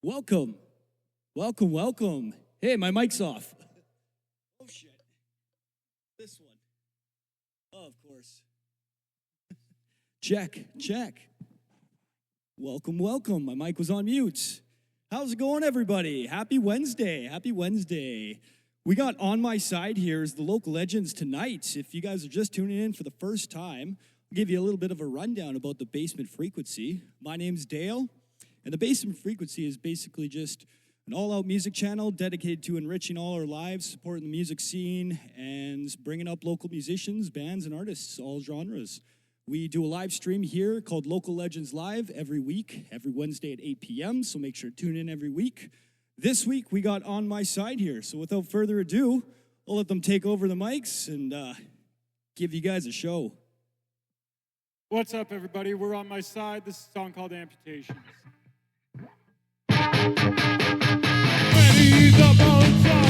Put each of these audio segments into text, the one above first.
Welcome. Welcome, welcome. Hey, my mic's off. Oh, shit. This one. Oh, of course. Check. Welcome, welcome. My mic was on mute. How's it going, everybody? Happy Wednesday. We got on my side here is the local legends tonight. If you guys are just tuning in for the first time, I'll give you a little bit of a rundown about the Basement Frequency. My name's Dale, and the Basement Frequency is basically just an all-out music channel dedicated to enriching all our lives, supporting the music scene, and bringing up local musicians, bands, and artists, all genres. We do a live stream here called Local Legends Live every week, every Wednesday at 8 p.m., so make sure to tune in every week. This week, we got On My Side here, so without further ado, I'll let them take over the mics and give you guys a show. What's up, everybody? We're On My Side. This is a song called Amputations. Ready the bones on.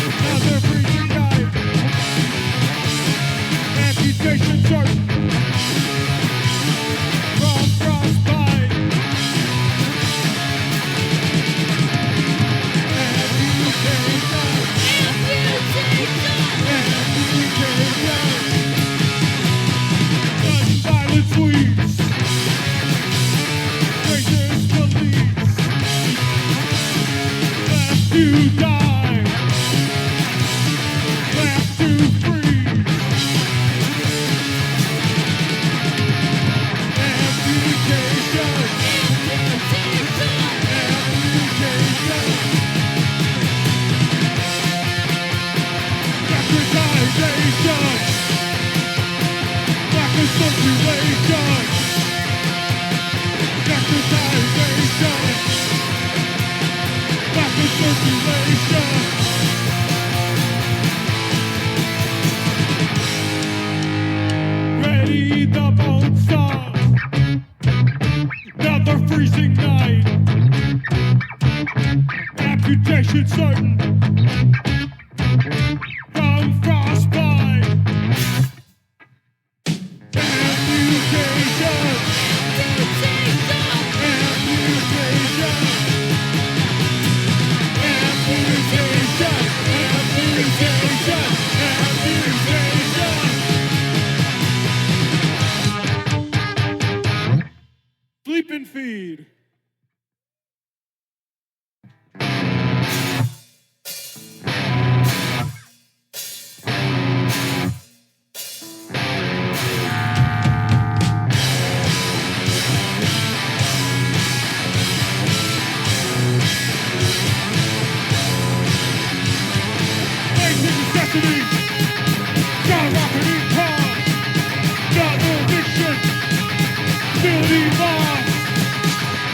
Another freezing night. Amputation chart. From frostbite. Amputation. Violent sweeps. Racist police. Left to die. Left to freeze. Amputation. Democratization. Lack of circulation. Democratization. Lack of circulation. Ready the bone saw. Another freezing night. Amputation certain. From frostbite. Amputation. Amputation. Amputation. Amputation. Amputation. Sleep and feed. Basic necessities. Skyrocketing costs. Double eviction. Ability loss.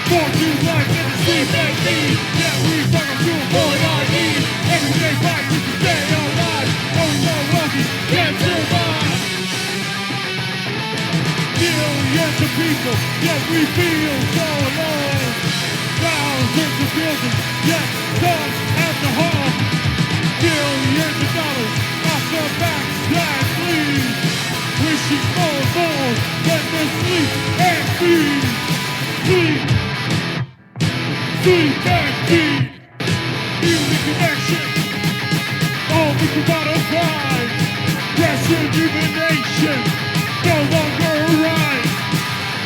Fortune life in the sleep they need. Yeah, we fucking to avoid our need. Everyday practice to stay alive. Only the wealthy can survive. Millions of people, yet we feel so alone. Thousands of buildings, yet some at the home. Billions of dollars off the backs that leave. Wishing for more than to sleep and feed. Sleep. Sleep and feed. Human connection. All we can modify. Rest rejuvenation. No longer right.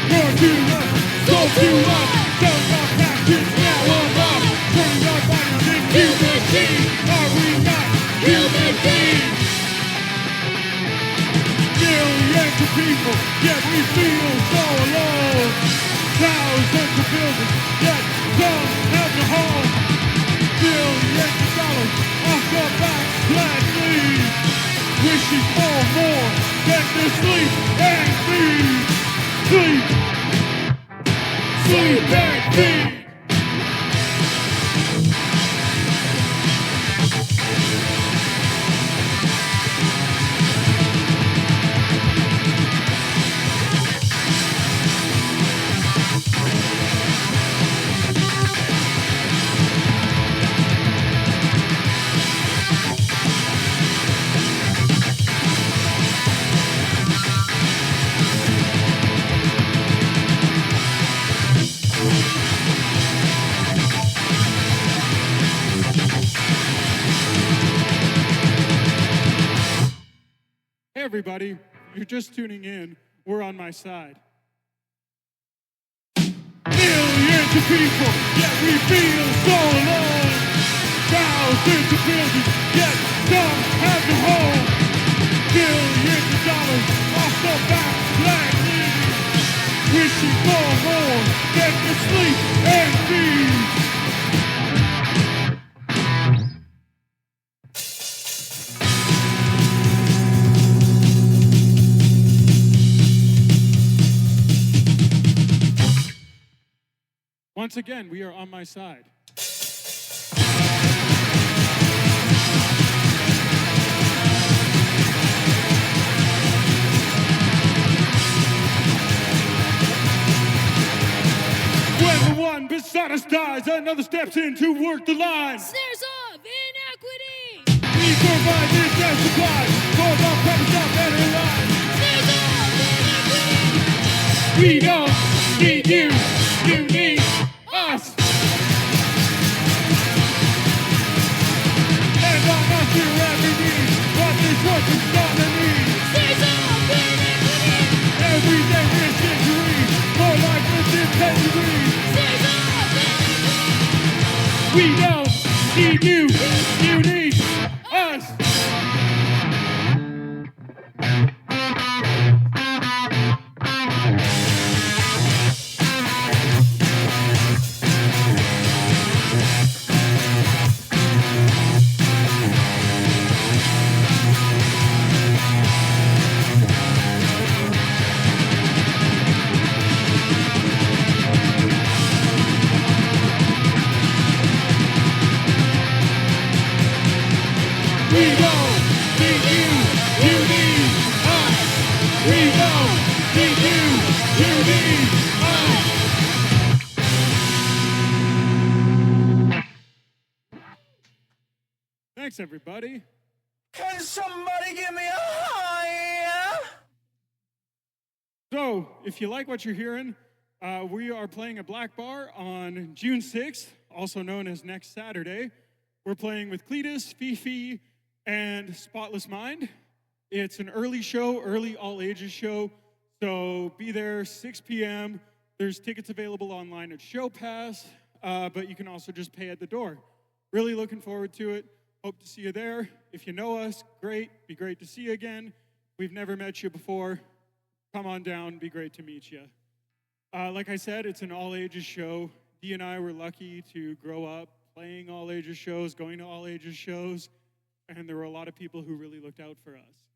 You're to us, so to us. Don't our passions now unlocked. Turning our bodies into machines. Are we not human beings? Millions of people, yet we feel so alone. Thousands of buildings, yet some have the home. Billions of dollars off the backs that leave. Wishing for more than to sleep and feed. Sleep. Sleep and feed. Hey everybody, if you're just tuning in, we're on my side. Millions of people, yet we feel so alone. Thousands of buildings, yet some have no home. Billions of dollars off the back black ladies, wishing for more than to sleep and feed. Once again, we are on my side. When the one beside us dies, another steps in to work the line. Snares of inequity. We provide this as supply for the purpose of better life. Snares of inequity. We don't need you, you need us. And I'm not sure every need what this work is gonna need. Snares of inequity. Every day risk injury, more life lived in penury. Snares of inequity. We don't need you, you need us. We don't need you, you need us. We don't need you, you need us. Thanks, everybody. Can somebody give me a high? So, if you like what you're hearing, we are playing a black bar on June 6th, also known as next Saturday. We're playing with Cletus, Fifi, and Spotless Mind. It's an early show, early all ages show, so be there 6 p.m. There's tickets available online at Show Pass, but you can also just pay at the door. Really looking forward to it. Hope to see you there. If you know us, great. Be great to see you again. We've never met you before. Come on down. Be great to meet you. Like I said, it's an all ages show. Dee and I were lucky to grow up playing all ages shows, going to all ages shows, and there were a lot of people who really looked out for us.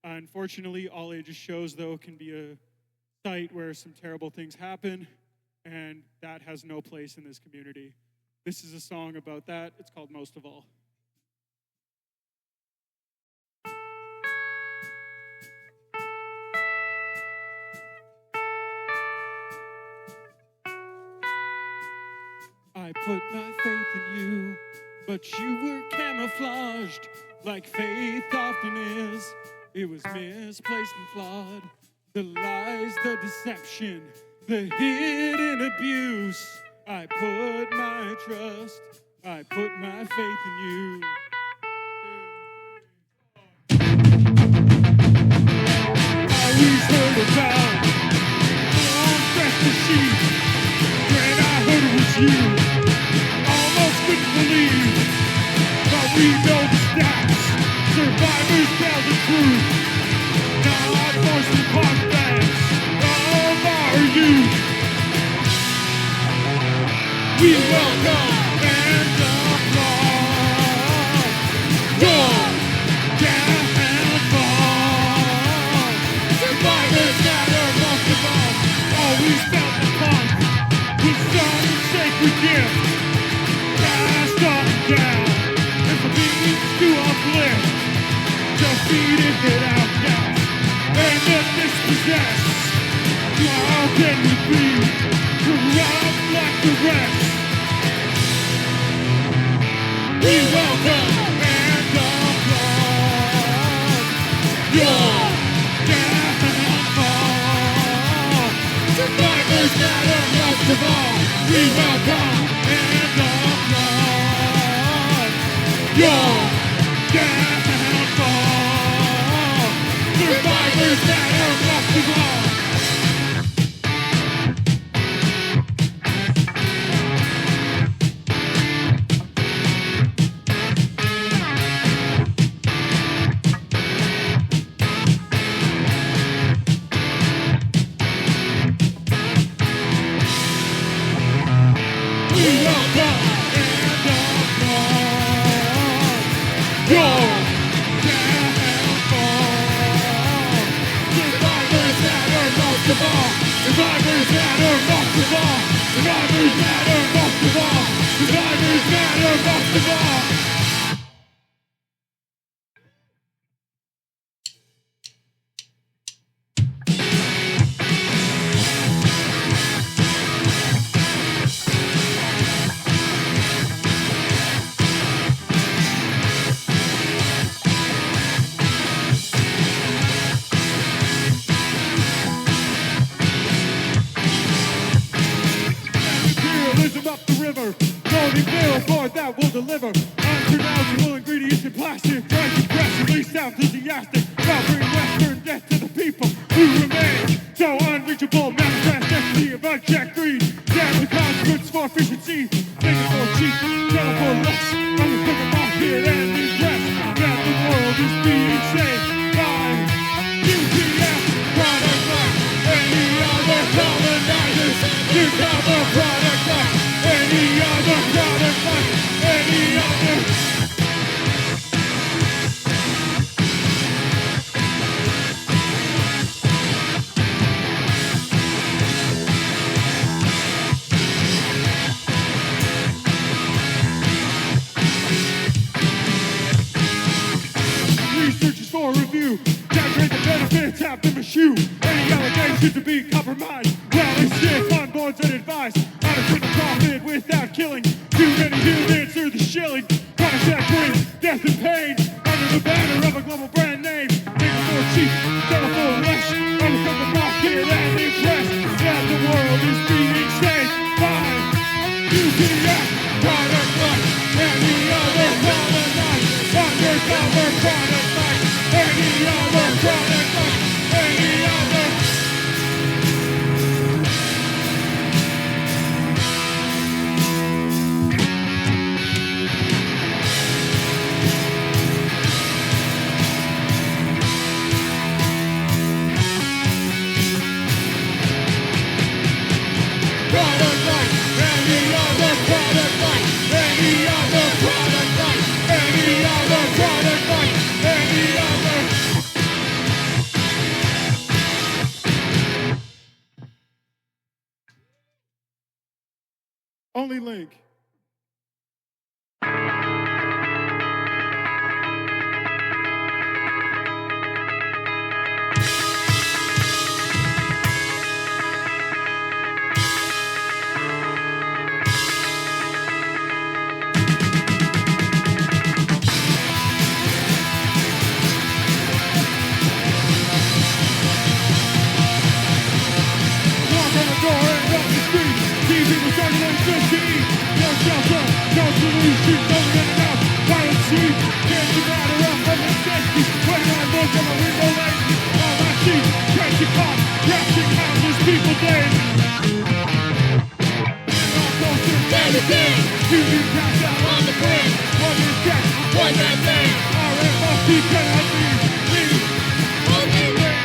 Unfortunately, all ages shows, though, can be a site where some terrible things happen, and that has no place in this community. This is a song about that. It's called Most of All. I put my faith in you, but you were camouflaged like faith often is. It was misplaced and flawed. The lies, the deception, the hidden abuse. I put my trust, I put my faith in you. I always heard about long-dressed machine. When I heard it was you, almost couldn't believe. But we know the stats, survivors tell the truth. Not forced upon facts of our youth. We welcome and applaud your downfall. Survivors matter most of all. Always felt the punk with some sacred gift. Passed up and down. If it means to uplift, just beat it, get out, gas. And then dispossess. How can we be corrupt like the rest? We welcome and applaud your downfall. Survivors matter most of all. We welcome and applaud your downfall. Survivors Up the river, Tony billboard that will deliver unpronounceable ingredients in plastic, price aggressively sound enthusiastic, offering western death to the people who remain so unreachable, manifest destiny of unchecked greed, damn the consequence for efficiency, thinking for cheap, selling for less, undercover market and impress that the world is being saved by UTF, product like any other colonizers, you cover product like any other product like any other. Research is for review. Calculate the benefits have been eschewed. Any allegations to be compromised. Well, they stiff on boards and advice. How to turn the profit without killing. Too many humans through the shilling. Price that brings death and pain. Under the banner of a global brand name. Thinking for cheap, selling for less. Undercover the market and impress that the world is being saved by UTF. Product like any other product like undercover product like any other product like any other. Product like any other product like any other product like any other product like any other. Only link. Knock on the door and walk the street. See people struggling just to eat. No shelter, no solution, no in and out. Violent seed, can't you matter up from the safety. When I look at my window lane, all I see, crazy cops, crashing countless people dead. And all goes to everything. You can pass out on the brink. One is death, one that thing. RFOP cannot be me. Only way.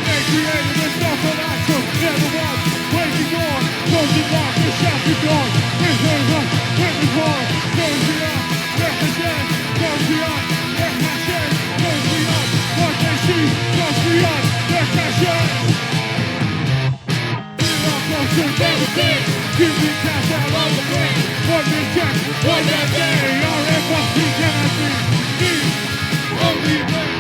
They created a supernatural, never was waging war, closing lock, and shouting door. With her up, with his war, goes beyond, let the dead, goes beyond, let my share, goes beyond, what they see, goes beyond, let my share. Closer to everything, you can pass out on the brain. One is death, one that day, RFOP cannot be me. Only way.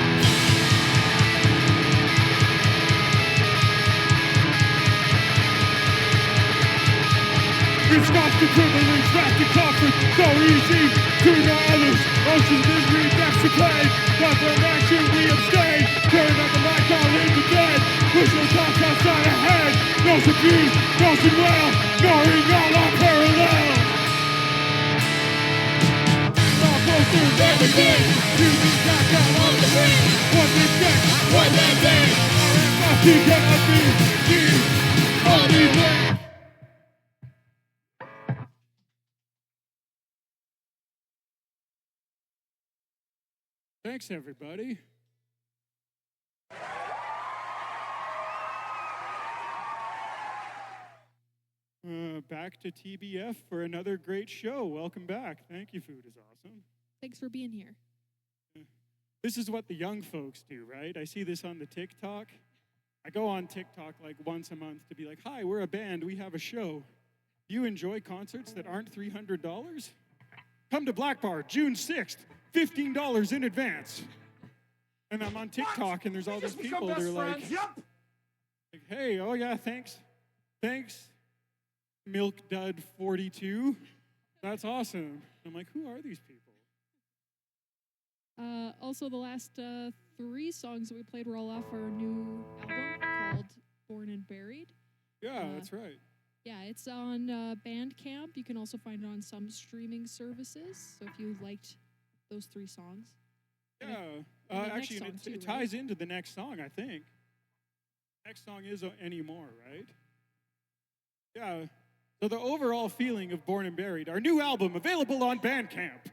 It's not the privilege, back to comfort, so easy to know others. Oceans misery, that's the play. But from action we abstain. Turn on the light, call in the dead. Push no thoughts outside ahead. No abuse, no well, knowing all our parallel. there's everything. Humans got down on the brink. What they say, what they say. Nothing cannot be only way. Thanks, everybody. Back to TBF for another great show. Welcome back. Thank you, food is awesome. Thanks for being here. This is what the young folks do, right? I see this on the TikTok. I go on TikTok like once a month to be like, hi, we're a band, we have a show. Do you enjoy concerts that aren't $300? Come to Black Bar, June 6th, $15 in advance. And I'm on TikTok and there's all these people that are like, hey, oh yeah, thanks. Milk Dud 42. That's awesome. I'm like, who are these people? Also, the last 3 songs that we played were all off our new album called Born and Buried. Yeah, that's right. Yeah, it's on Bandcamp. You can also find it on some streaming services. So if you liked those 3 songs. Yeah, and the actually, next song too, it ties into the next song, I think. Next song is Anymore, right? Yeah. So the overall feeling of Born and Buried, our new album available on Bandcamp,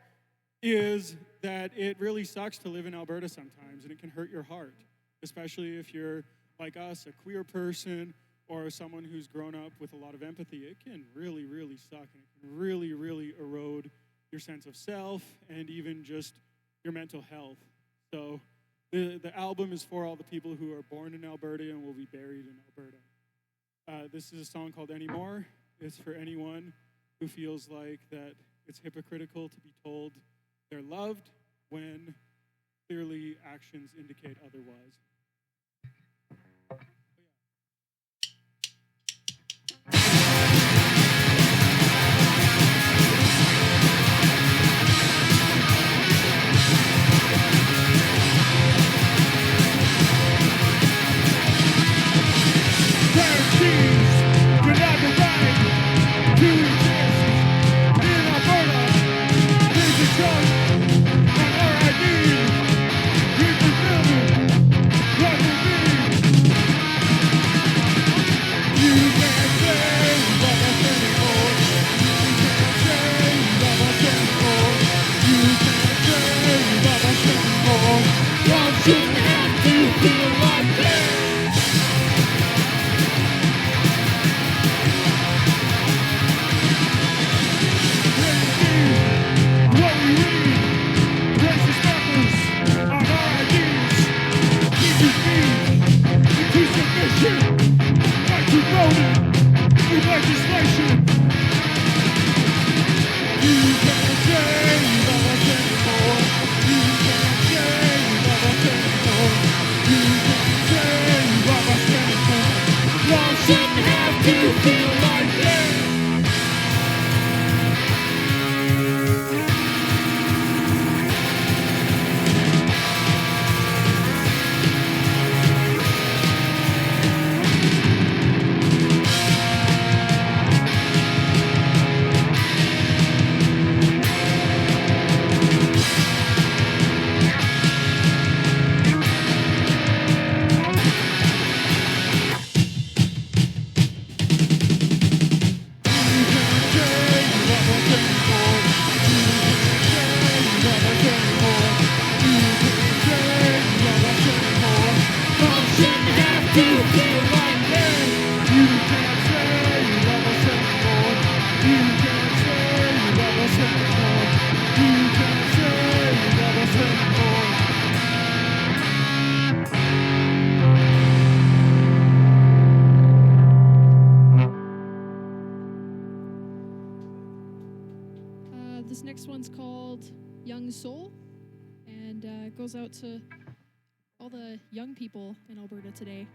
is that it really sucks to live in Alberta sometimes, and it can hurt your heart, especially if you're like us, a queer person, or someone who's grown up with a lot of empathy. It can really, really suck, and it can really, really erode your sense of self and even just your mental health. So the album is for all the people who are born in Alberta and will be buried in Alberta. This is a song called Anymore. It's for anyone who feels like that it's hypocritical to be told they're loved when clearly actions indicate otherwise. This next one's called Young Soul, and it goes out to all the young people in Alberta today.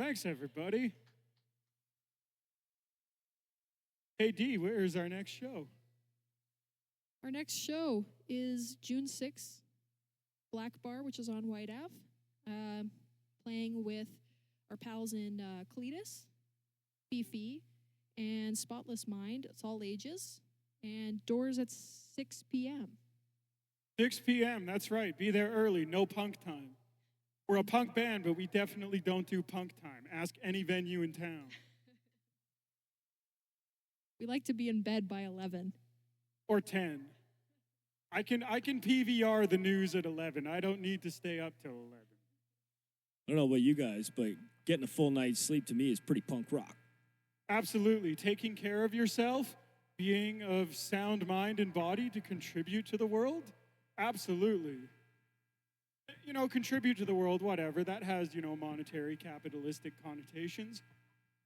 Thanks, everybody. Hey, D, where is our next show? Our next show is June 6th, Black Bar, which is on White Ave. Playing with our pals in Cletus, Fifi, and Spotless Mind. It's all ages. And doors at 6 p.m. 6 p.m., that's right. Be there early, no punk time. We're a punk band, but we definitely don't do punk time. Ask any venue in town. We like to be in bed by 11. Or 10. I can PVR the news at 11. I don't need to stay up till 11. I don't know about you guys, but getting a full night's sleep to me is pretty punk rock. Absolutely. Taking care of yourself, being of sound mind and body to contribute to the world? Absolutely. You know, contribute to the world, whatever. That has, monetary, capitalistic connotations.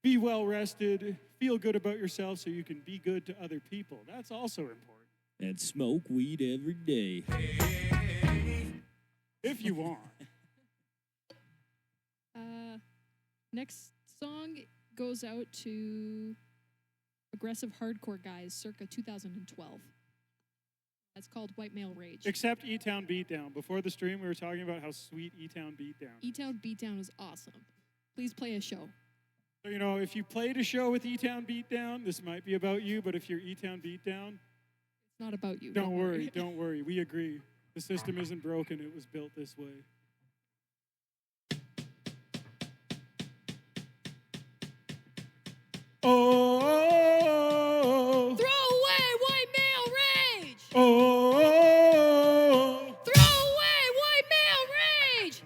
Be well rested, feel good about yourself so you can be good to other people. That's also important. And smoke weed every day. If you want. Next song goes out to Aggressive Hardcore Guys, circa 2012. It's called White Male Rage. Except E-Town Beatdown. Before the stream, we were talking about how sweet E-Town Beatdown. E-Town Beatdown is awesome. Please play a show. So, if you played a show with E-Town Beatdown, this might be about you, but if you're E-Town Beatdown, It's not about you. don't worry, don't worry. We agree. The system isn't broken. It was built this way. Oh, Throw away white male rage! oh, Throw away white male rage!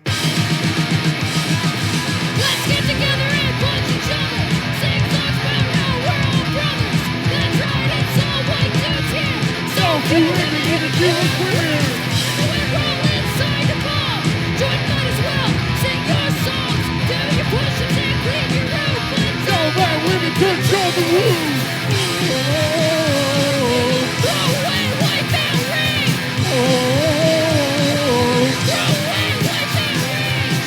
Let's get together and punch each other. Sing songs about how we're all brothers. That's right, it's all white dudes here. So you really gonna do it queer? we roll inside the ball. Join might as well. Sing your songs. Do your push-ups and clean your room. But All right, women control the room. throw away white male rage! Throw away white male rage!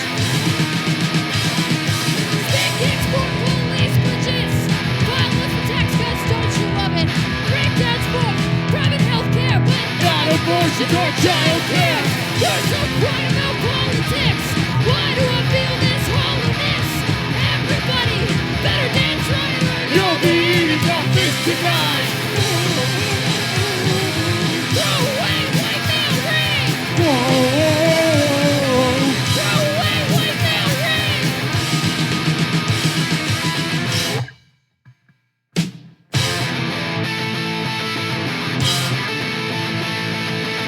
Stick kicks for police bridges. Violence for tax cuts, don't you love it? Breakdowns for private health care, but not abortion or child care. You're so quiet about politics. Why do I feel this hollowness? Everybody better dance right or You'll be eating your fish tonight. throw away white male rage! Throw away white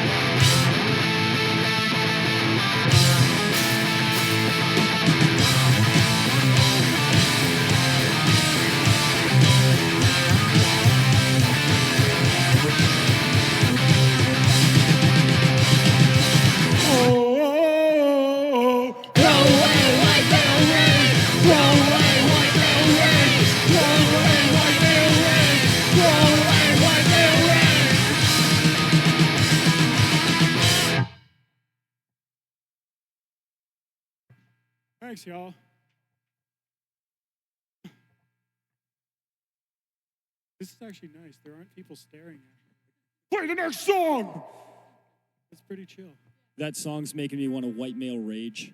male rage! Throw away white male rage! Throw away white male rage! Throw away white male rage! Throw away white male rage! Thanks, y'all. This is actually nice. There aren't people staring at me. Play the next song! It's pretty chill. That song's making me want to white male rage.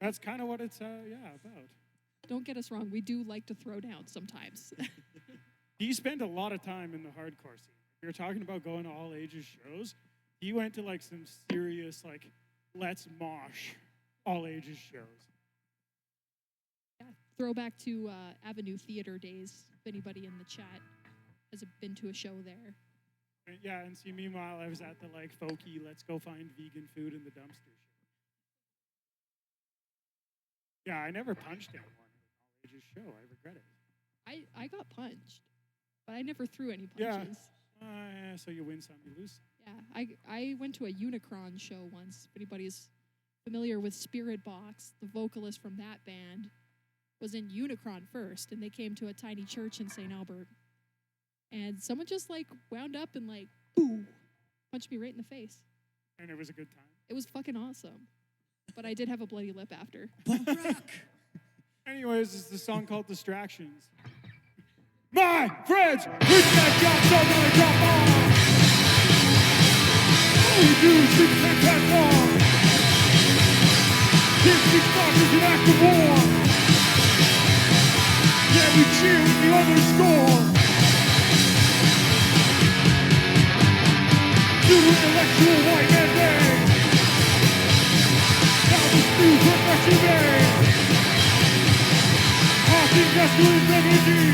That's kind of what it's, about. Don't get us wrong. We do like to throw down sometimes. He spent a lot of time in the hardcore scene. We were talking about going to all ages shows. He went to some serious let's mosh all ages shows. Yeah, throwback to Avenue Theater days. If anybody in the chat has been to a show there. And, and see, meanwhile, I was at the folky, let's go find vegan food in the dumpster show. Yeah, I never punched anyone at an all ages show. I regret it. I got punched, but I never threw any Yeah. punches. So you win some, you lose some. Yeah, I went to a Unicron show once. If anybody's familiar with Spirit Box, the vocalist from that band was in Unicron first, and they came to a tiny church in St. Albert. And someone just wound up and boo, punched me right in the face. And it was a good time. It was fucking awesome. But I did have a bloody lip after. Punk rock. Anyways, it's the song called Distractions. My friends, we can't drop so many drop bombs. All we do is shoot and catch bombs. These fuckers an act of war. Yeah, we cheer when the others score. Due to intellectual white man day. Now this new profession day. Hawking wrestlers energy.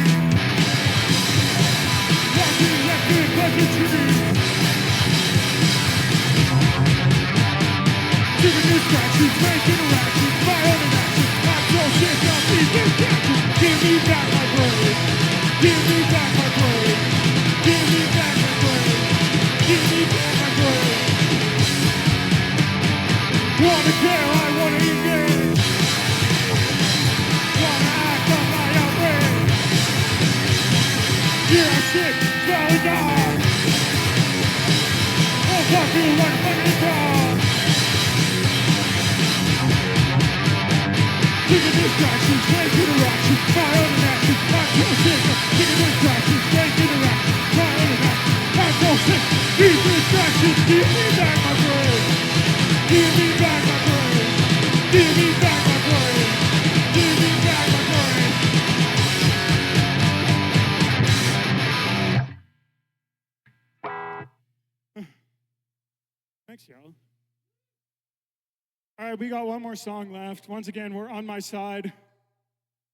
Watching elected peasantry. Giving distractions, make interactions, my own inactions. I'm so sick of these distractions. Give me back my brain. Give me back my brain. Give me back my brain. Give me back my brain. Wanna care, I wanna engage. Wanna act on my outrage. Yeah, I'm sick, smelling dog. I'll fuck you like a fucking dog. Taking distractions, make interactions, my own inactions. I'm so sick of taking distractions, make interactions, my own inactions. I'm so sick. These distractions, give me back my brain. Give me back my brain. Give me back my brain. Give me back my brain. Thanks, y'all. All right, we got one more song left. Once again, we're on my side.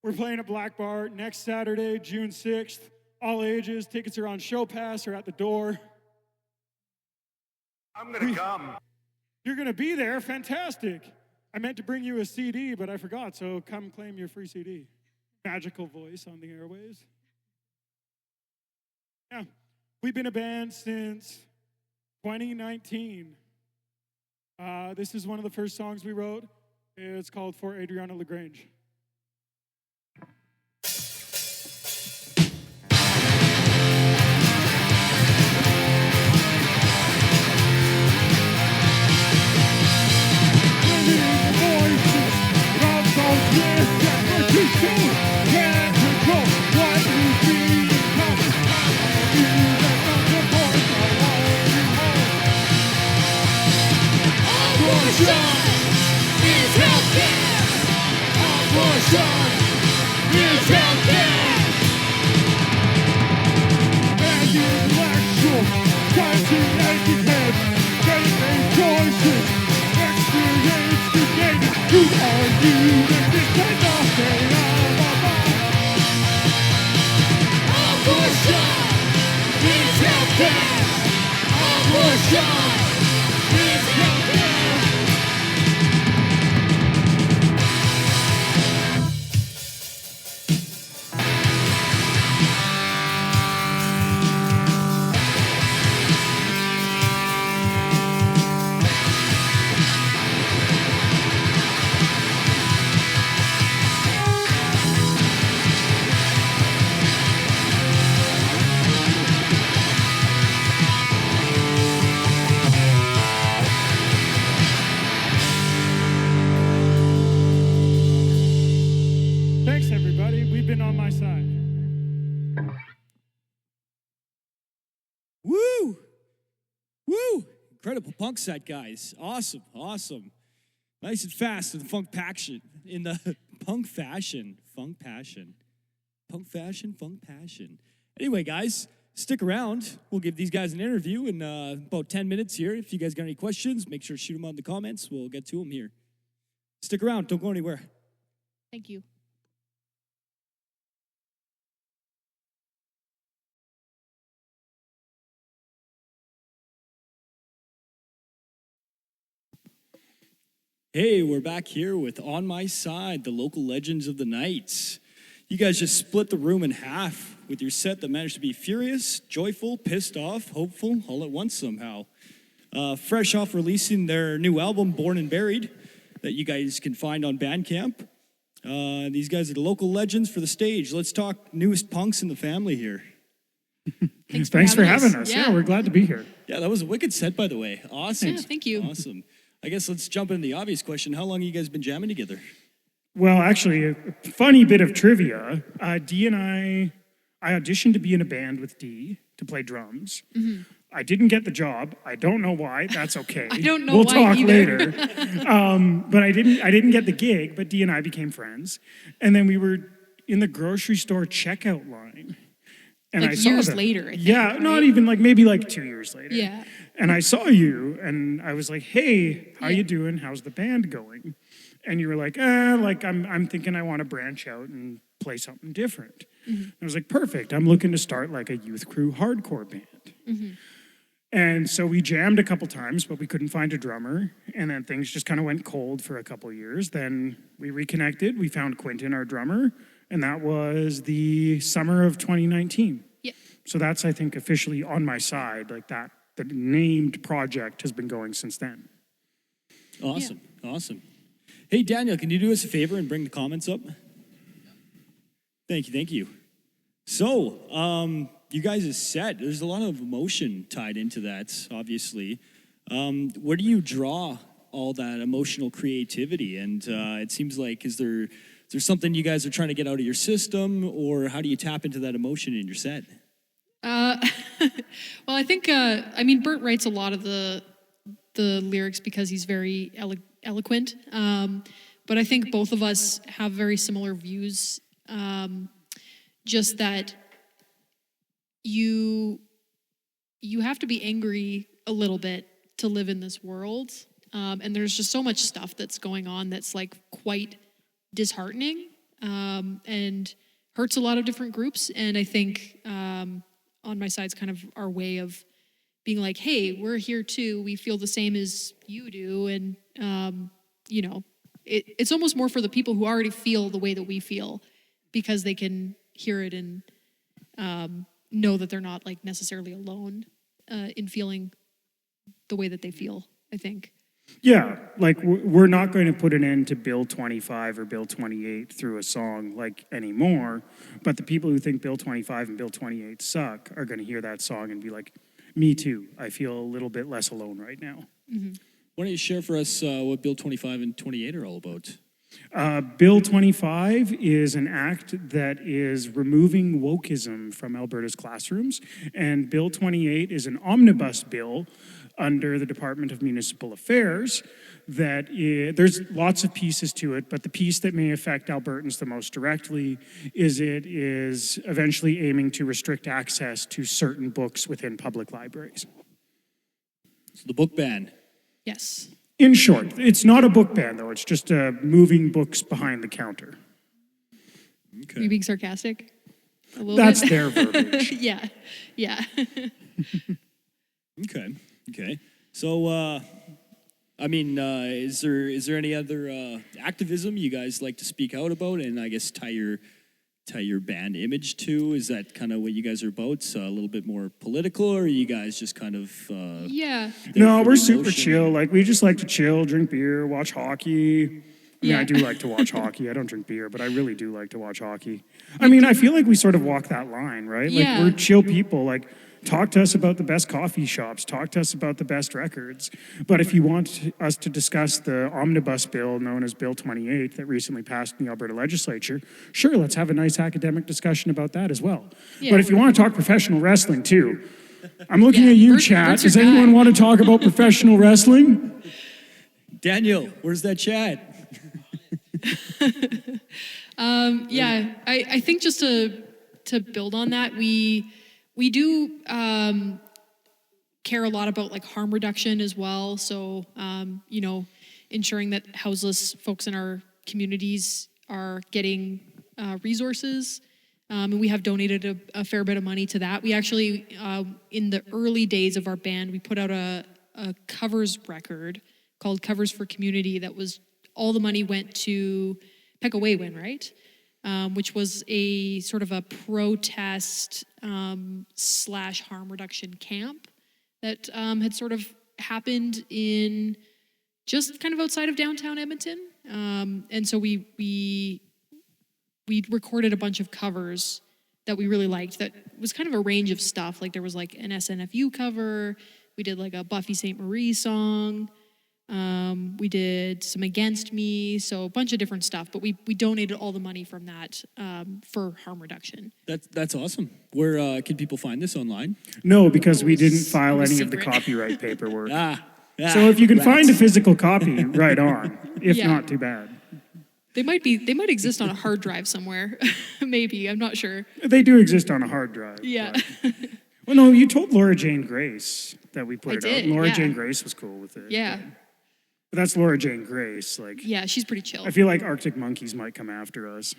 We're playing at Black Bar next Saturday, June 6th. All ages. Tickets are on Show Pass or at the door. I'm gonna come. You're going to be there? Fantastic. I meant to bring you a CD, but I forgot, so come claim your free CD. Magical voice on the airwaves. Yeah, we've been a band since 2019. This is one of the first songs we wrote. It's called For Adriana LaGrange. Thanks, everybody. We've been on my side. Woo! Woo! Incredible punk set, guys. Awesome, awesome. Nice and fast in the funk passion. In the punk fashion. Funk passion. Punk fashion, funk passion. Anyway, guys, stick around. We'll give these guys an interview in about 10 minutes here. If you guys got any questions, make sure to shoot them out in the comments. We'll get to them here. Stick around. Don't go anywhere. Thank you. Hey, we're back here with On My Side, the local legends of the night. You guys just split the room in half with your set that managed to be furious, joyful, pissed off, hopeful, all at once somehow. Fresh off releasing their new album, Born and Buried, that you guys can find on Bandcamp. These guys are the local legends for the stage. Let's talk newest punks in the family here. Thanks for having us. Yeah, we're glad to be here. Yeah, that was a wicked set, by the way. Awesome. Yeah, thank you. Awesome. I guess let's jump into the obvious question. How long have you guys been jamming together? Well, actually, a funny bit of trivia. Dee and I auditioned to be in a band with Dee to play drums. Mm-hmm. I didn't get the job. I don't know why. That's okay. I don't know we'll why talk either. later. But I didn't get the gig, but Dee and I became friends. And then we were in the grocery store checkout line. And Like I saw years them. later, I think, Yeah, right? not even maybe 2 years later. Yeah. And I saw you, and I was like, "Hey, how Yeah. you doing? How's the band going?" And you were like, I'm thinking I want to branch out and play something different." Mm-hmm. I was like, "Perfect. I'm looking to start a youth crew hardcore band." Mm-hmm. And so we jammed a couple times, but we couldn't find a drummer. And then things just kind of went cold for a couple years. Then we reconnected. We found Quentin, our drummer, and that was the summer of 2019. Yeah. So that's, I think, officially on my side. The named project has been going since then. Awesome. Awesome. Hey, Daniel, can you do us a favor and bring the comments up? Thank you. So, you guys' set, there's a lot of emotion tied into that, obviously. Where do you draw all that emotional creativity? And it seems like, is there something you guys are trying to get out of your system, or how do you tap into that emotion in your set? Well, I think, Bert writes a lot of the lyrics because he's very eloquent. But I think both of us have very similar views. Just that you have to be angry a little bit to live in this world. And there's just so much stuff that's going on that's quite disheartening and hurts a lot of different groups. And I think on my side's kind of our way of being like, hey, we're here too. We feel the same as you do. And, it's almost more for the people who already feel the way that we feel because they can hear it and know that they're not necessarily alone in feeling the way that they feel, I think. Yeah, we're not going to put an end to Bill 25 or Bill 28 through a song anymore, but the people who think Bill 25 and Bill 28 suck are going to hear that song and be like, me too. I feel a little bit less alone right now. Mm-hmm. Why don't you share for us what Bill 25 and 28 are all about? Bill 25 is an act that is removing wokeism from Alberta's classrooms, and Bill 28 is an omnibus bill under the Department of Municipal Affairs there's lots of pieces to it, but the piece that may affect Albertans the most directly is it is eventually aiming to restrict access to certain books within public libraries. So the book ban. Yes. In short, it's not a book ban, though. It's just moving books behind the counter. Okay. Are you being sarcastic? A little That's bit? their verbiage. Yeah. Okay. So, is there any other activism you guys like to speak out about, and I guess tie your band image to? Is that kind of what you guys are about? A little bit more political, or are you guys just kind of? Yeah. No, we're super chill. We just like to chill, drink beer, watch hockey. I do like to watch hockey. I don't drink beer, but I really do like to watch hockey. I feel like we sort of walk that line, right? Yeah. We're chill people. Talk to us about the best coffee shops. Talk to us about the best records. But if you want us to discuss the omnibus bill known as Bill 28 that recently passed in the Alberta legislature, sure, let's have a nice academic discussion about that as well. Yeah. But if you want to talk professional wrestling too, I'm looking at you, Bert's chat. your Does anyone guy. want to talk about professional wrestling? Daniel, where's that chat? I think just to build on that, we do care a lot about harm reduction as well. So ensuring that houseless folks in our communities are getting resources. And we have donated a fair bit of money to that. We actually, in the early days of our band, we put out a covers record called Covers for Community that was, all the money went to Pekawewin, right? Which was a sort of a protest / harm reduction camp that had sort of happened in just kind of outside of downtown Edmonton. And so we recorded a bunch of covers that we really liked that was kind of a range of stuff. There was an SNFU cover. We did a Buffy St. Marie song. We did some Against Me, so a bunch of different stuff. But we donated all the money from that for harm reduction. That's awesome. Where can people find this online? No, because we didn't file it was any of the secret. copyright paperwork. Yeah, So if you can rats. find a physical copy, right on. If Yeah. not, too bad. They might exist on a hard drive somewhere. Maybe, I'm not sure. They do exist on a hard drive. Yeah. but- Well, no, you told Laura Jane Grace that we put I it did, out. Laura yeah. Jane Grace was cool with it. Yeah. But that's Laura Jane Grace. Like, Yeah, she's pretty chill. I feel like Arctic Monkeys might come after us.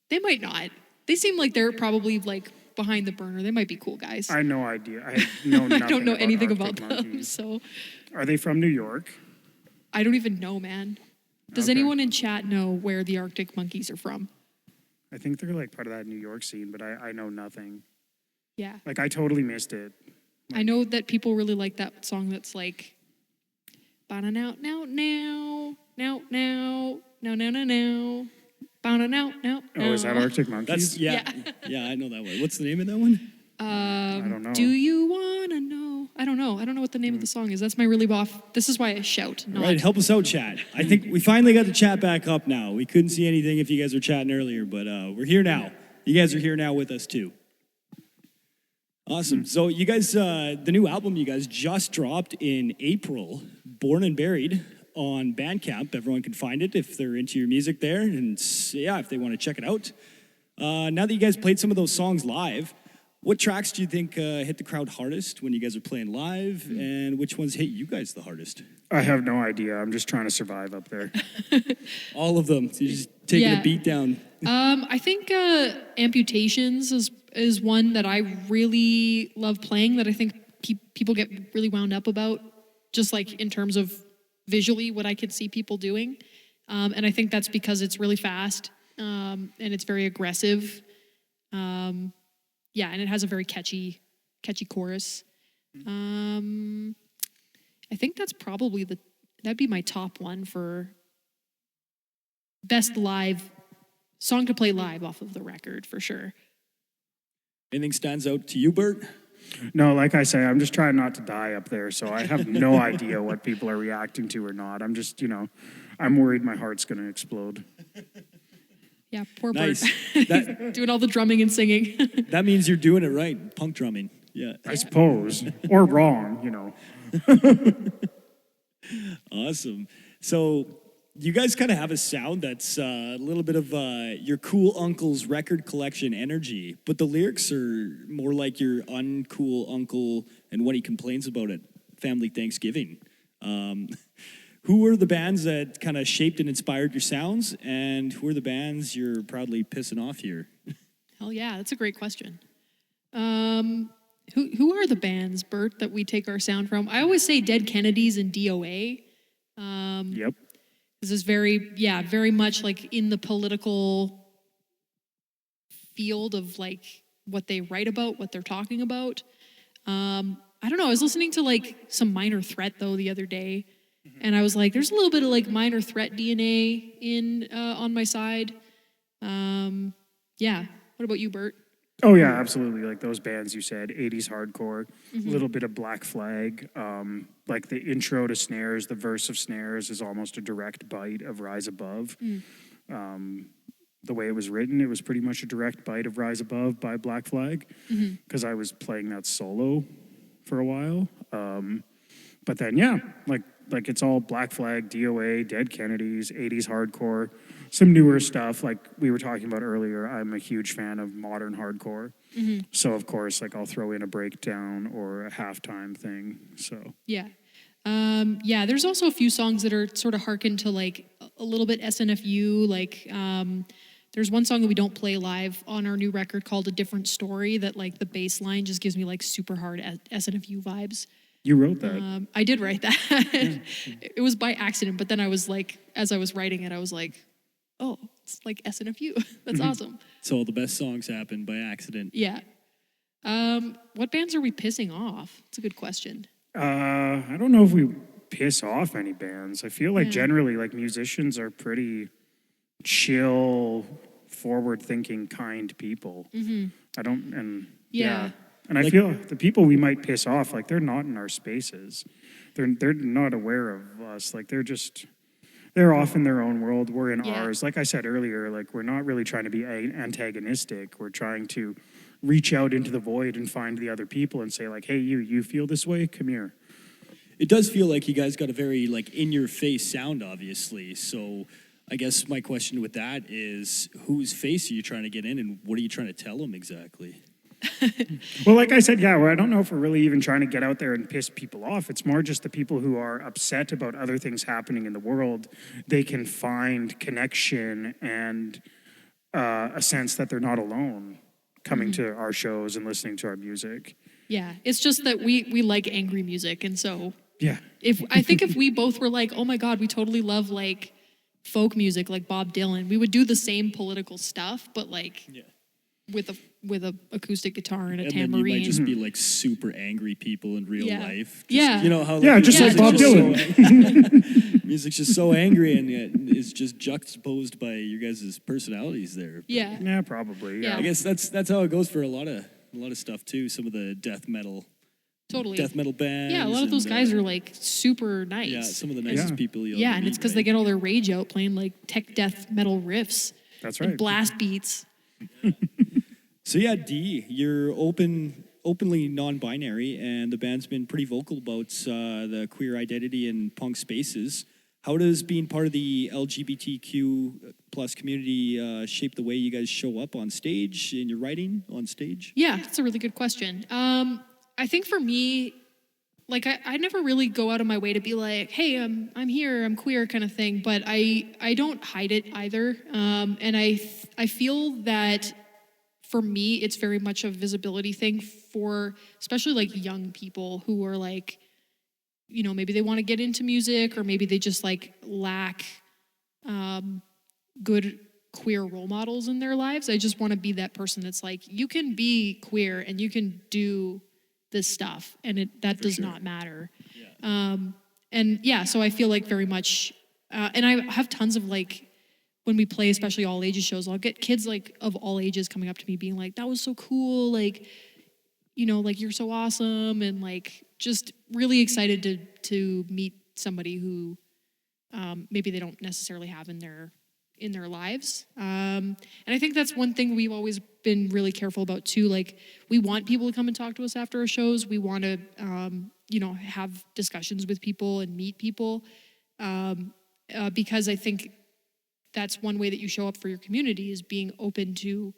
They might not. They seem like they're probably like behind the burner. They might be cool guys. I have no idea. I know nothing I don't know anything Arctic about them, Monkeys. so Are they from New York? I don't even know, man. Does Okay. anyone in chat know where the Arctic Monkeys are from? I think they're like part of that New York scene, but I know nothing. Yeah. Like, I totally missed it. I know that people really like that song that's like ba-na now now now now now now now now now ba-na now now. Oh, is that Arctic Monkeys? That's yeah, I know that one. What's the name of that one? I don't know. Do you wanna know? I don't know. I don't know what the name of the song is. That's my really off. This is why I shout. Not, Right, help us out, chat. I think we finally got the chat back up now. We couldn't see anything if you guys were chatting earlier, but we're here now. You guys are here now with us too. Awesome. So you guys, the new album you guys just dropped in April, Born and Buried, on Bandcamp. Everyone can find it if they're into your music there, and yeah, if they want to check it out. Now that you guys played some of those songs live, what tracks do you think hit the crowd hardest when you guys are playing live, and which ones hit you guys the hardest? I have no idea. I'm just trying to survive up there. All of them. So you're just taking Yeah. a beat down. I think Amputations is one that I really love playing. That I think people get really wound up about, just like in terms of visually what I could see people doing. And I think that's because it's really fast and it's very aggressive. Yeah, and it has a very catchy chorus. I think that's probably that'd be my top one for best live song to play live off of the record for sure. Anything stands out to you, Bert? No, like I say, I'm just trying not to die up there, so I have no idea what people are reacting to or not. I'm just, I'm worried my heart's going to explode. Yeah, poor Nice. Bert. Doing all the drumming and singing. That means you're doing it right. Punk drumming. Yeah. I suppose. Or wrong. Awesome. So you guys kind of have a sound that's a little bit of your cool uncle's record collection energy, but the lyrics are more like your uncool uncle and what he complains about at family Thanksgiving. Who were the bands that kind of shaped and inspired your sounds, and who are the bands you're proudly pissing off here? Hell yeah, that's a great question. Who are the bands, Bert, that we take our sound from? I always say Dead Kennedys and DOA. Yep. This is very much like in the political field of like what they write about, what they're talking about. I don't know. I was listening to like some Minor Threat though the other day, and I was like, there's a little bit of like Minor Threat DNA in on my side. Yeah. What about you, Bert? Oh, yeah, absolutely. Like those bands you said, 80s hardcore, a little bit of Black Flag. Like the intro to Snares, the verse of Snares is almost a direct bite of Rise Above. The way it was written, it was pretty much a direct bite of Rise Above by Black Flag, because I was playing that solo for a while. But then, yeah, like it's all Black Flag, DOA, Dead Kennedys, 80s hardcore. Some newer stuff, like we were talking about earlier. I'm a huge fan of modern hardcore. So, of course, like I'll throw in a breakdown or a halftime thing. So, Yeah. Yeah, there's also a few songs that are sort of hearken to like a little bit SNFU. Like there's one song that we don't play live on our new record called A Different Story that like the bass line just gives me like super hard SNFU vibes. you wrote that. I did write that. It was by accident, but then I was like, as I was writing it, I was like, oh, it's like SNFU. That's awesome. So the best songs happen by accident. Yeah. What bands are we pissing off? It's a good question. I don't know if we piss off any bands. I feel like generally, like musicians are pretty chill, forward-thinking, kind people. I don't, and Yeah. And I feel the people we might piss off, like they're not in our spaces. They're not aware of us. Like they're off in their own world. We're in ours. Like I said earlier, like we're not really trying to be antagonistic. We're trying to reach out into the void and find the other people and say like, hey, you feel this way? Come here. It does feel like you guys got a very like in-your-face sound, obviously. So I guess my question with that is, whose face are you trying to get in, and what are you trying to tell them exactly? Well, like I said, well, I don't know if we're really even trying to get out there and piss people off. It's more just the people who are upset about other things happening in the world. They can find connection and a sense that they're not alone coming to our shows and listening to our music. Yeah, it's just that we like angry music, and so yeah. I think if we both were like, oh my God, we totally love like folk music like Bob Dylan, we would do the same political stuff, but like with a acoustic guitar and a tambourine. And then you might just be like super angry people in real life. Just, You know how like, just like Bob Dylan. Music's just so angry, and it's just juxtaposed by your guys' personalities there. Yeah. Yeah, probably. Yeah. I guess that's how it goes for a lot of stuff too. Some of the death metal bands. Yeah, a lot of those guys are like super nice. Yeah, some of the nicest people you'll Yeah, ever and it's meet, because they get all their rage out playing like tech death metal riffs. That's and right. blast beats. So yeah, D, you're openly non-binary, and the band's been pretty vocal about the queer identity in punk spaces. How does being part of the LGBTQ plus community shape the way you guys show up on stage, in your writing on stage? Yeah, that's a really good question. I think for me, like I never really go out of my way to be like, hey, I'm here, I'm queer kind of thing, but I don't hide it either. And I feel that for me, it's very much a visibility thing for especially like young people who are like, you know, maybe they want to get into music, or maybe they just like lack good queer role models in their lives. I just want to be that person that's like, you can be queer and you can do this stuff, and that does not matter. Yeah. And yeah, so I feel like very much, and I have tons of like, when we play, especially all ages shows, I'll get kids like of all ages coming up to me being like, that was so cool, like, you know, like you're so awesome, and like just really excited to meet somebody who maybe they don't necessarily have in their lives. And I think that's one thing we've always been really careful about too. Like, we want people to come and talk to us after our shows. We want to, you know, have discussions with people and meet people, because I think that's one way that you show up for your community, is being open to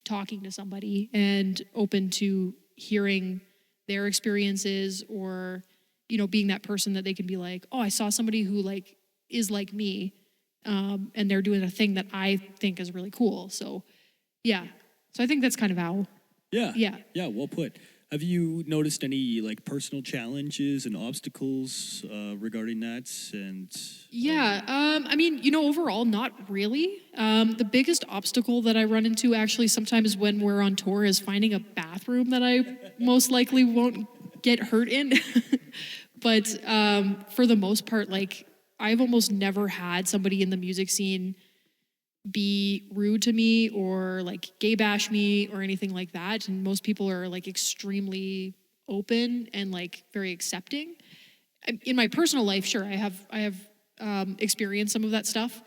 talking to somebody and open to hearing their experiences, or, you know, being that person that they can be like, oh, I saw somebody who like is like me, and they're doing a thing that I think is really cool. So yeah, so I think that's kind of how. Yeah, well put. Have you noticed any like personal challenges and obstacles regarding that? And I mean, you know, overall, not really. The biggest obstacle that I run into actually sometimes when we're on tour is finding a bathroom that I most likely won't get hurt in. But for the most part, like, I've almost never had somebody in the music scene be rude to me or like gay bash me or anything like that. And most people are like extremely open and like very accepting. In my personal life, sure, I have experienced some of that stuff.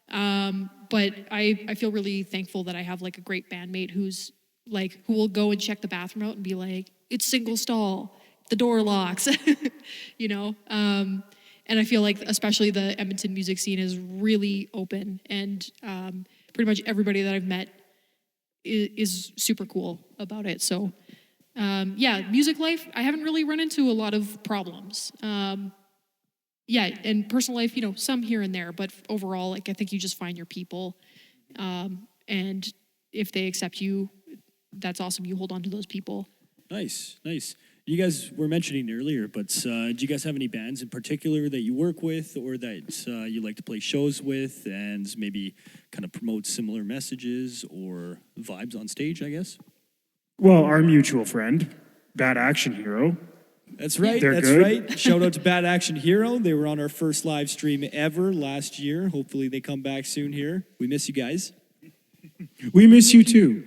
But I feel really thankful that I have like a great bandmate who's like, who will go and check the bathroom out and be like, it's single stall, the door locks, you know? And I feel like especially the Edmonton music scene is really open, and pretty much everybody that I've met is super cool about it. So music life, I haven't really run into a lot of problems. And personal life, you know, some here and there, but overall, like, I think you just find your people. And if they accept you, that's awesome. You hold on to those people. Nice. You guys were mentioning earlier, but do you guys have any bands in particular that you work with, or that you like to play shows with, and maybe kind of promote similar messages or vibes on stage, I guess? Well, our mutual friend, Bad Action Hero. That's right. They're That's good. right. Shout out to Bad Action Hero. They were on our first live stream ever last year. Hopefully they come back soon here. We miss you guys. We miss you too.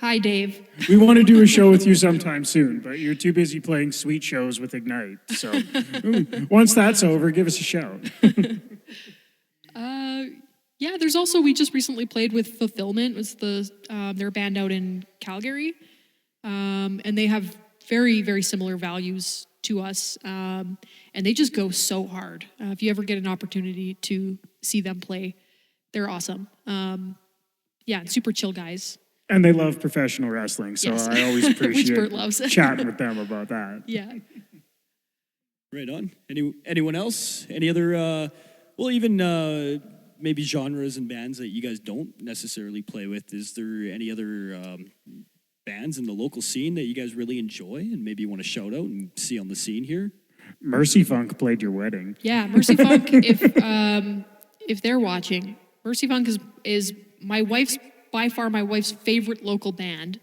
Hi, Dave. We want to do a show with you sometime soon, but you're too busy playing sweet shows with Ignite. So once that's over, give us a shout. Yeah, there's also, we just recently played with Fulfillment. It was they're a band out in Calgary. And they have very, very similar values to us. And they just go so hard. If you ever get an opportunity to see them play, they're awesome. Yeah, and super chill guys. And they love professional wrestling, so Yes. I always Which appreciate Bert loves. chatting with them about that. Yeah. Right on. Anyone else? Any other, even maybe genres and bands that you guys don't necessarily play with? Is there any other bands in the local scene that you guys really enjoy and maybe you want to shout out and see on the scene here? Mercy Funk played your wedding. Yeah, Mercy Funk, if they're watching, Mercy Funk is by far my wife's favorite local band.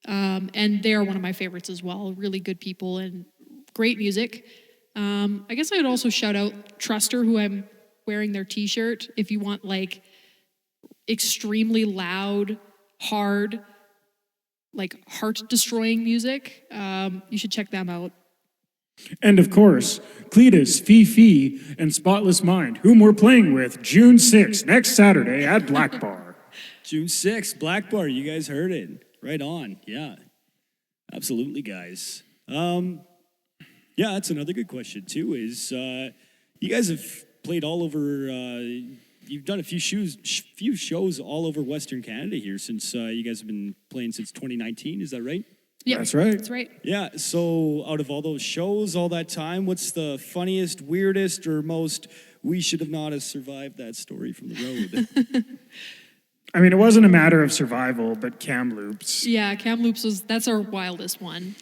And they are one of my favorites as well. Really good people and great music. I guess I would also shout out Truster, who I'm wearing their t-shirt. If you want like extremely loud, hard, like heart-destroying music, you should check them out. And of course, Cletus, Fifi, and Spotless Mind, whom we're playing with June 6th, next Saturday at Black Bar. June 6th, Black Bar. You guys heard it. Right on. Yeah. Absolutely, guys. Yeah, that's another good question, too, is you guys have played all over, you've done a few shows all over Western Canada here since you guys have been playing since 2019. Is that right? Yeah, That's right. That's right. Yeah, so out of all those shows, all that time, what's the funniest, weirdest, or most we should have not have survived that story from the road? I mean, it wasn't a matter of survival, but Kamloops. Yeah, Kamloops that's our wildest one.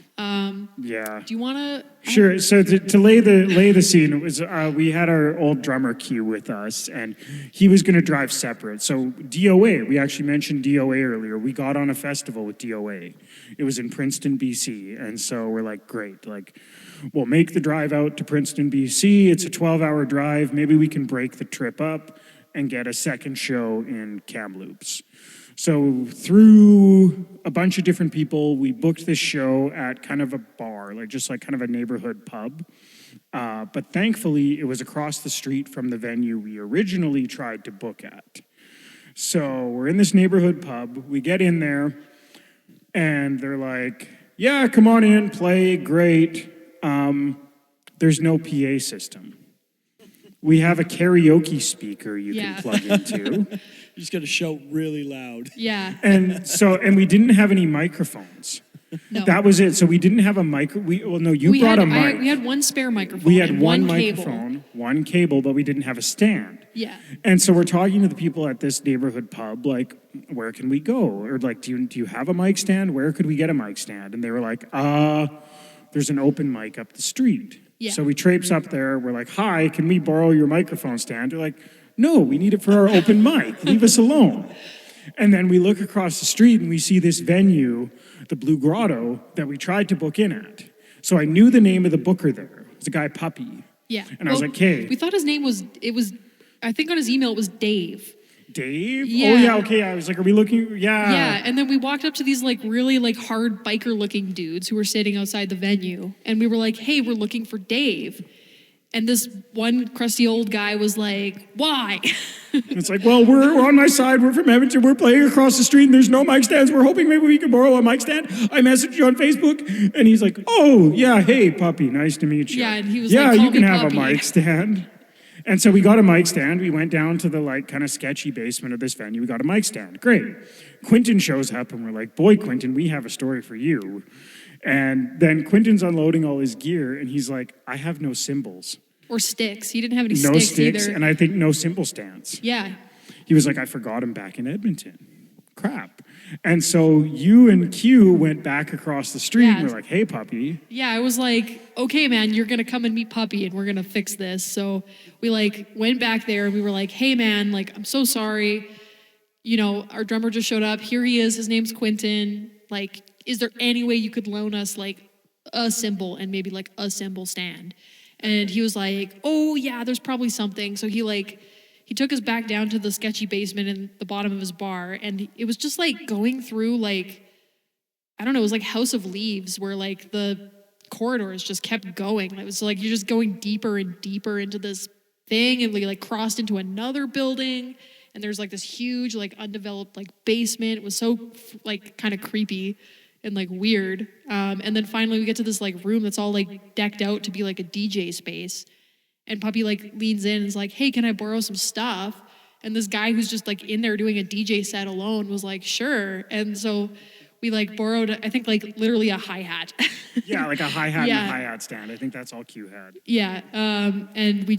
Yeah. Do you want to? Sure. So to lay the scene, it was we had our old drummer Q with us, and he was going to drive separate. So DOA, we actually mentioned DOA earlier. We got on a festival with DOA. It was in Princeton, BC, and so we're like, great, like we'll make the drive out to Princeton, BC. It's a 12-hour drive. Maybe we can break the trip up and get a second show in Kamloops. So through a bunch of different people, we booked this show at kind of a bar, like kind of a neighborhood pub. But thankfully, it was across the street from the venue we originally tried to book at. So we're in this neighborhood pub. We get in there, and they're like, yeah, come on in, play, great. There's no PA system. We have a karaoke speaker you can plug into. You just got to shout really loud. Yeah. And we didn't have any microphones. No. That was it. So we didn't have a mic. You brought a mic. We had one spare microphone. We had and one cable. microphone, one cable, but we didn't have a stand. Yeah. And so we're talking to the people at this neighborhood pub, like, where can we go? Or like, do you have a mic stand? Where could we get a mic stand? And they were like, there's an open mic up the street. Yeah. So we traipse up there. We're like, hi, can we borrow your microphone stand? They're like, no, we need it for our open mic. Leave us alone. And then we look across the street and we see this venue, the Blue Grotto, that we tried to book in at. So I knew the name of the booker there. It was a guy, Puppy. Yeah. And I was like, hey. We thought his name was, I think on his email it was Dave. Dave? Yeah. Oh, yeah, okay. I was like, are we looking? Yeah. Yeah, and then we walked up to these like really like hard biker looking dudes who were sitting outside the venue. And we were like, hey, we're looking for Dave. And this one crusty old guy was like, why? It's like, well, we're on my side. We're from Edmonton. We're playing across the street and there's no mic stands. We're hoping maybe we can borrow a mic stand. I messaged you on Facebook. And he's like, oh, yeah, hey, Puppy, nice to meet you. Yeah, and he was yeah, like, call you can me have Puppy. a mic stand. And so we got a mic stand. We went down to the like kind of sketchy basement of this venue. We got a mic stand. Great. Quentin shows up and we're like, boy, Quentin, we have a story for you. And then Quentin's unloading all his gear and he's like, I have no cymbals. Or sticks. He didn't have any No sticks sticks, either. and I think no cymbal stands. Yeah. He was like, I forgot him back in Edmonton. Crap. And so you and Q went back across the street and we're like, hey, Puppy. Yeah, I was like, okay, man, you're going to come and meet Puppy and we're going to fix this. So we like went back there and we were like, hey, man, like, I'm so sorry. You know, our drummer just showed up. Here he is. His name's Quentin. Like, is there any way you could loan us like a cymbal and maybe like a cymbal stand? And he was like, oh, yeah, there's probably something. So he he took us back down to the sketchy basement in the bottom of his bar, and it was just like going through like, I don't know, it was like House of Leaves, where like the corridors just kept going. It was like you're just going deeper and deeper into this thing, and we like crossed into another building, and there's like this huge like undeveloped like basement. It was so like kind of creepy and like weird. And then finally we get to this like room that's all like decked out to be like a DJ space. And Puppy like leans in and is like, hey, can I borrow some stuff? And this guy who's just like in there doing a DJ set alone was like, sure. And so we like borrowed, I think like literally a hi-hat. Yeah, like a hi-hat Yeah. and a hi-hat stand. I think that's all Q had. Yeah. And we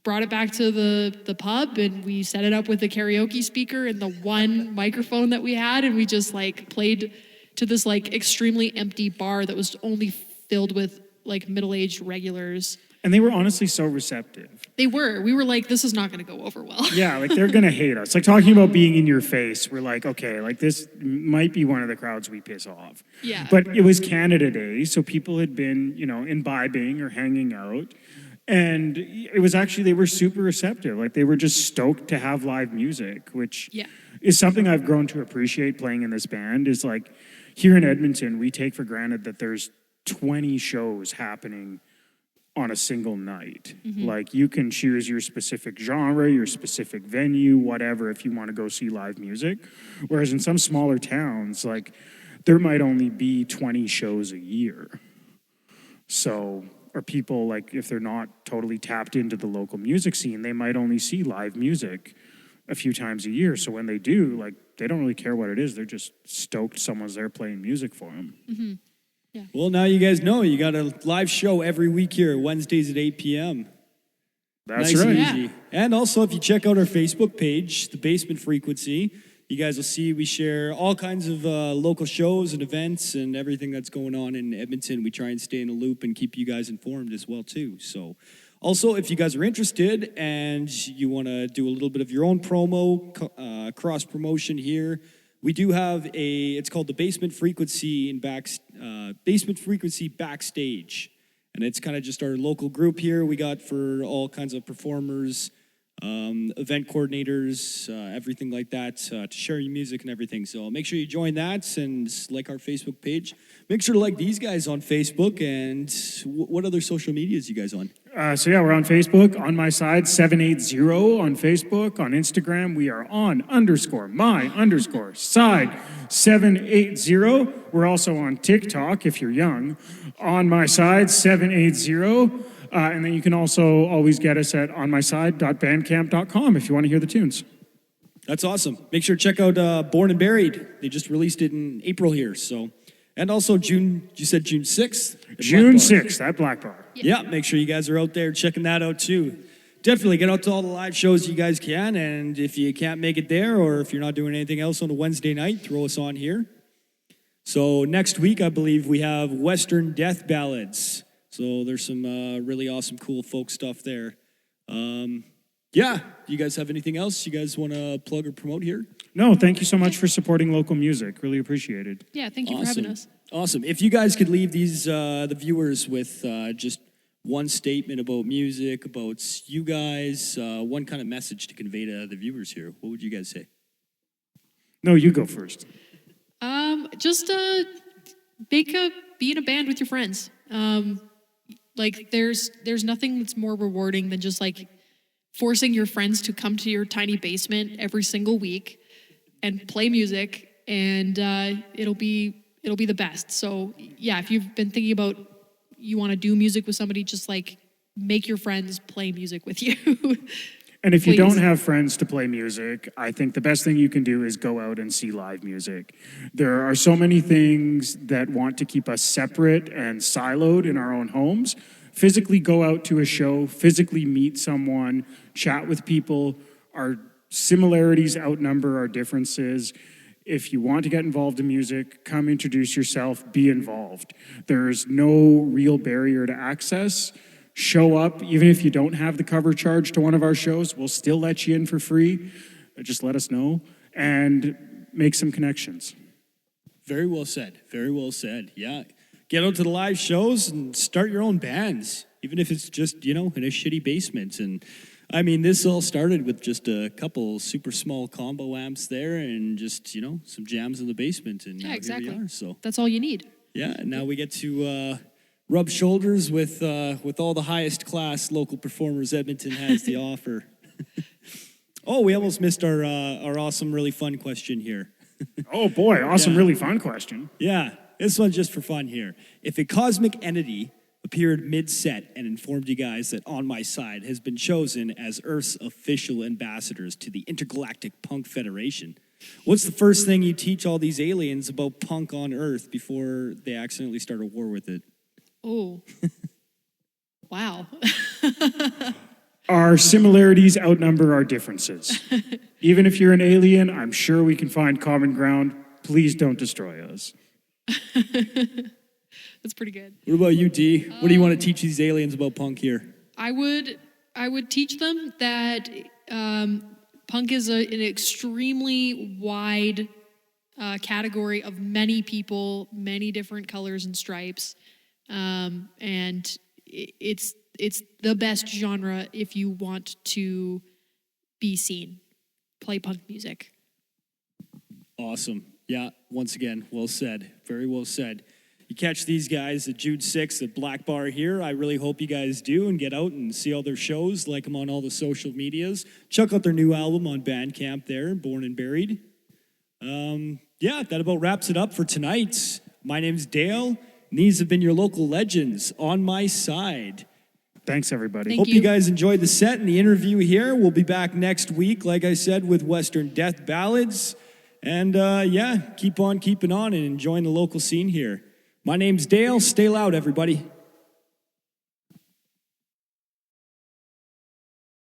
brought it back to the pub, and we set it up with the karaoke speaker and the one microphone that we had, and we just like played to this like extremely empty bar that was only filled with like middle-aged regulars. And they were honestly so receptive. We were like, this is not going to go over well. Yeah, like they're going to hate us. Like talking about being in your face, we're like, okay, like this might be one of the crowds we piss off. Yeah. But it was Canada Day, so people had been, imbibing or hanging out. And it was actually, they were super receptive. Like they were just stoked to have live music, which Yeah. is something I've grown to appreciate playing in this band. Is like here in Edmonton, we take for granted that there's 20 shows happening on a single night. Like you can choose your specific genre, your specific venue, whatever, if you want to go see live music. Whereas in some smaller towns, like there might only be 20 shows a year. So, or people like if they're not totally tapped into the local music scene, they might only see live music a few times a year. So when they do, like they don't really care what it is. They're just stoked someone's there playing music for them. Mm-hmm. Well, now you guys know you got a live show every week here, Wednesdays at 8 p.m. That's nice right. and easy. And also, if you check out our Facebook page, The Basement Frequency, you guys will see we share all kinds of local shows and events and everything that's going on in Edmonton. We try and stay in a loop and keep you guys informed as well, too. So, also, if you guys are interested and you want to do a little bit of your own promo, cross-promotion here, we do have it's called the Basement Frequency Basement Frequency Backstage. And it's kind of just our local group here. We got for all kinds of performers, event coordinators, everything like that, to share your music and everything. So make sure you join that and like our Facebook page. Make sure to like these guys on Facebook. And what other social medias you guys on? So yeah, we're on Facebook, on my side, 780 on Facebook. On Instagram, we are on_my_side 780. We're also on TikTok, if you're young, on my side 780. And then you can also always get us at onmyside.bandcamp.com if you want to hear the tunes. That's awesome. Make sure to check out Born and Buried. They just released it in April here. So, and also June 6th? June 6th at Black Bar. Yeah, make sure you guys are out there checking that out too. Definitely get out to all the live shows you guys can, and if you can't make it there or if you're not doing anything else on a Wednesday night, throw us on here. So next week, I believe we have Western Death Ballads. So there's some really awesome, cool folk stuff there. Yeah, you guys have anything else you guys want to plug or promote here? No, thank you so much for supporting local music. Really appreciated. Yeah, thank you for having us. Awesome. If you guys could leave these the viewers with just one statement about music, about you guys, one kind of message to convey to the viewers here, what would you guys say? No, you go first. Just be in a band with your friends. Like there's nothing that's more rewarding than just like forcing your friends to come to your tiny basement every single week and play music, and it'll be the best. So yeah, if you've been thinking about you want to do music with somebody, just like make your friends play music with you. And if you Please. don't have friends to play music, I think the best thing you can do is go out and see live music. There are so many things that want to keep us separate and siloed in our own homes. Physically go out to a show, physically meet someone, chat with people. Our similarities outnumber our differences. If you want to get involved in music, come introduce yourself, be involved. There's no real barrier to access. Show up, even if you don't have the cover charge to one of our shows, we'll still let you in for free. Just let us know and make some connections. Very well said. Very well said. Yeah. Get out to the live shows and start your own bands, even if it's just, in a shitty basement. And I mean, this all started with just a couple super small combo amps there and just, some jams in the basement. And Yeah, now exactly. here we are. So, That's all you need. yeah, and now we get to rub shoulders with all the highest class local performers Edmonton has to offer. Oh, we almost missed our awesome, really fun question here. Oh boy, awesome, Yeah. really fun question. Yeah, this one's just for fun here. If a cosmic entity appeared mid-set and informed you guys that On My Side has been chosen as Earth's official ambassadors to the Intergalactic Punk Federation, what's the first thing you teach all these aliens about punk on Earth before they accidentally start a war with it? Oh. Wow. Our similarities outnumber our differences. Even if you're an alien, I'm sure we can find common ground. Please don't destroy us. That's pretty good. What about you, D? What do you want to teach these aliens about punk here? I would teach them that punk is an extremely wide category of many people, many different colors and stripes, and it's the best genre if you want to be seen. Play punk music. Awesome. Yeah, once again, well said. Very well said. You catch these guys at June 6th at Black Bar here. I really hope you guys do and get out and see all their shows, like them on all the social medias. Check out their new album on Bandcamp there, Born and Buried. Yeah, that about wraps it up for tonight. My name's Dale, and these have been your local legends On My Side. Thanks, everybody. Thank Hope you. you guys enjoyed the set and the interview here. We'll be back next week, like I said, with Western Death Ballads. And yeah, keep on keeping on and enjoying the local scene here. My name's Dale. Stay loud, everybody.